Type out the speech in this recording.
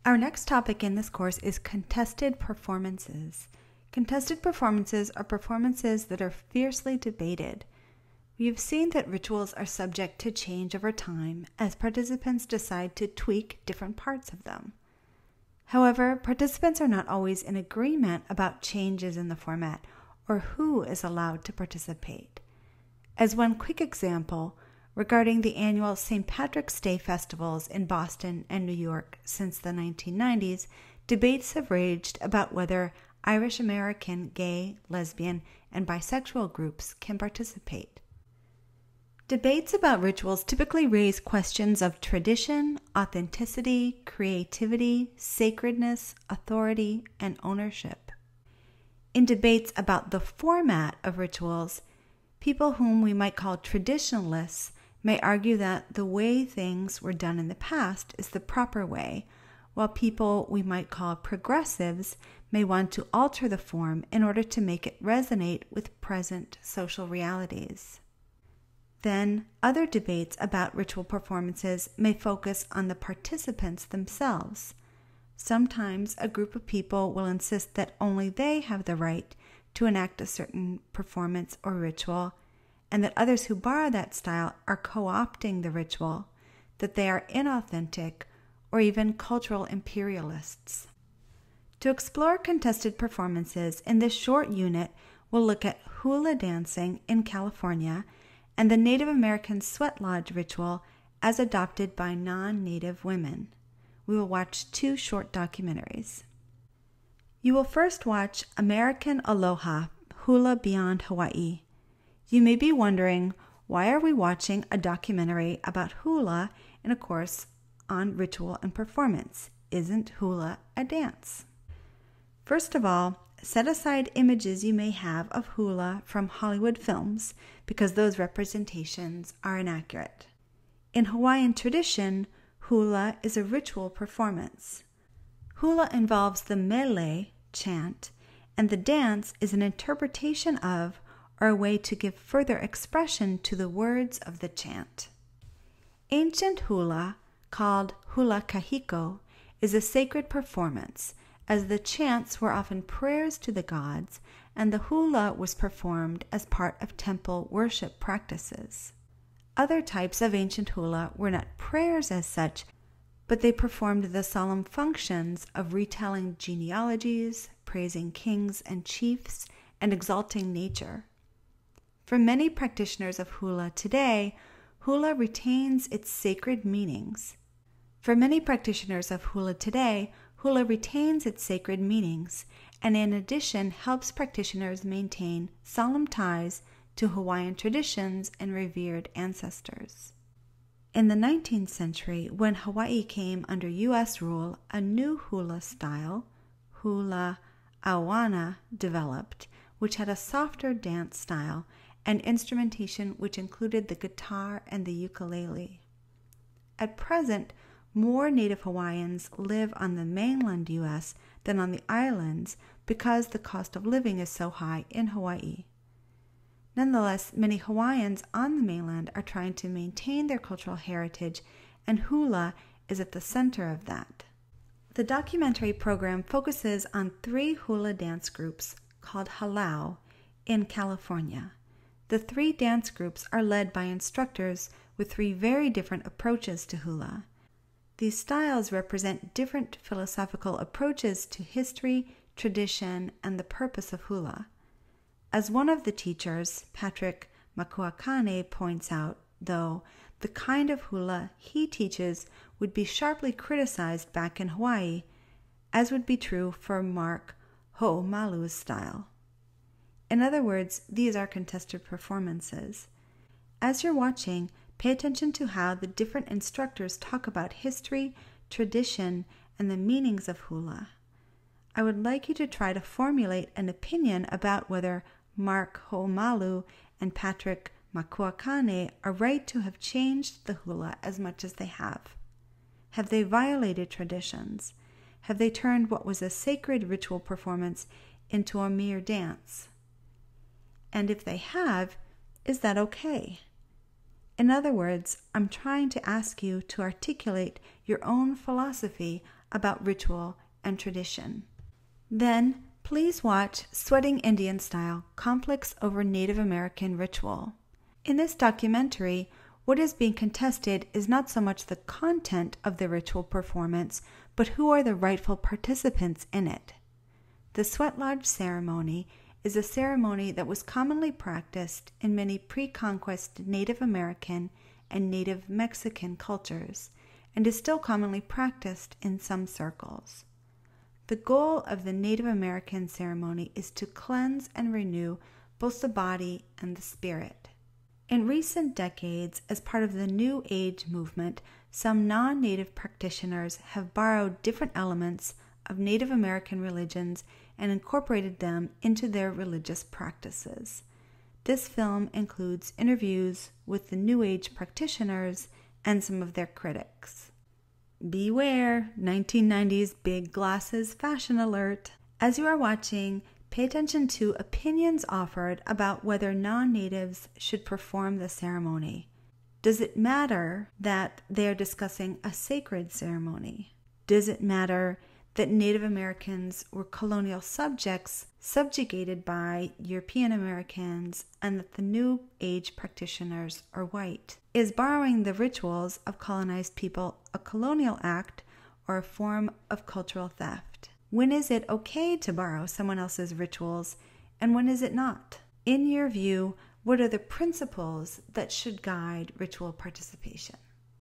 Our next topic in this course is contested performances. Contested performances are performances that are fiercely debated. We have seen that rituals are subject to change over time as participants decide to tweak different parts of them. However, participants are not always in agreement about changes in the format or who is allowed to participate. As one quick example, regarding the annual St. Patrick's Day festivals in Boston and New York since the 1990s, debates have raged about whether Irish American gay, lesbian, and bisexual groups can participate. Debates about rituals typically raise questions of tradition, authenticity, creativity, sacredness, authority, and ownership. In debates about the format of rituals, people whom we might call traditionalists may argue that the way things were done in the past is the proper way, while people we might call progressives may want to alter the form in order to make it resonate with present social realities. Then, other debates about ritual performances may focus on the participants themselves. Sometimes a group of people will insist that only they have the right to enact a certain performance or ritual, and that others who borrow that style are co-opting the ritual, that they are inauthentic, or even cultural imperialists. To explore contested performances in this short unit, we'll look at hula dancing in California and the Native American sweat lodge ritual as adopted by non-Native women. We will watch 2 short documentaries. You will first watch American Aloha, Hula Beyond Hawaii. You may be wondering, why are we watching a documentary about hula in a course on ritual and performance? Isn't hula a dance? First of all, set aside images you may have of hula from Hollywood films because those representations are inaccurate. In Hawaiian tradition, hula is a ritual performance. Hula involves the mele chant, and the dance is an interpretation of or a way to give further expression to the words of the chant. Ancient hula, called hula kahiko, is a sacred performance, as the chants were often prayers to the gods, and the hula was performed as part of temple worship practices. Other types of ancient hula were not prayers as such, but they performed the solemn functions of retelling genealogies, praising kings and chiefs, and exalting nature. For many practitioners of hula today, hula retains its sacred meanings. Hula retains its sacred meanings, and in addition helps practitioners maintain solemn ties to Hawaiian traditions and revered ancestors. In the 19th century, when Hawaii came under U.S. rule, a new hula style, hula awana, developed, which had a softer dance style and instrumentation which included the guitar and the ukulele. At present, more Native Hawaiians live on the mainland U.S. than on the islands because the cost of living is so high in Hawaii. Nonetheless, many Hawaiians on the mainland are trying to maintain their cultural heritage, and hula is at the center of that. The documentary program focuses on 3 hula dance groups called halau in California. The 3 dance groups are led by instructors with 3 very different approaches to hula. These styles represent different philosophical approaches to history, tradition, and the purpose of hula. As one of the teachers, Patrick Makuakane, points out, though, the kind of hula he teaches would be sharply criticized back in Hawaii, as would be true for Mark Ho'omalu's style. In other words, these are contested performances. As you're watching, pay attention to how the different instructors talk about history, tradition, and the meanings of hula. I would like you to try to formulate an opinion about whether Mark Ho'omalu and Patrick Makuakane are right to have changed the hula as much as they have. Have they violated traditions? Have they turned what was a sacred ritual performance into a mere dance? And if they have, is that okay? In other words, I'm trying to ask you to articulate your own philosophy about ritual and tradition. Then, please watch Sweating Indian Style: Conflicts over Native American Ritual. In this documentary, what is being contested is not so much the content of the ritual performance, but who are the rightful participants in it. The Sweat Lodge ceremony is a ceremony that was commonly practiced in many pre-conquest Native American and Native Mexican cultures, and is still commonly practiced in some circles. The goal of the Native American ceremony is to cleanse and renew both the body and the spirit. In recent decades, as part of the New Age movement, some non-Native practitioners have borrowed different elements of Native American religions and incorporated them into their religious practices. This film includes interviews with the New Age practitioners and some of their critics. Beware, 1990s big glasses fashion alert. As you are watching, pay attention to opinions offered about whether non-natives should perform the ceremony. Does it matter that they are discussing a sacred ceremony? Does it matter that Native Americans were colonial subjects subjugated by European Americans and that the New Age practitioners are white? Is borrowing the rituals of colonized people a colonial act or a form of cultural theft? When is it okay to borrow someone else's rituals and when is it not? In your view, what are the principles that should guide ritual participation?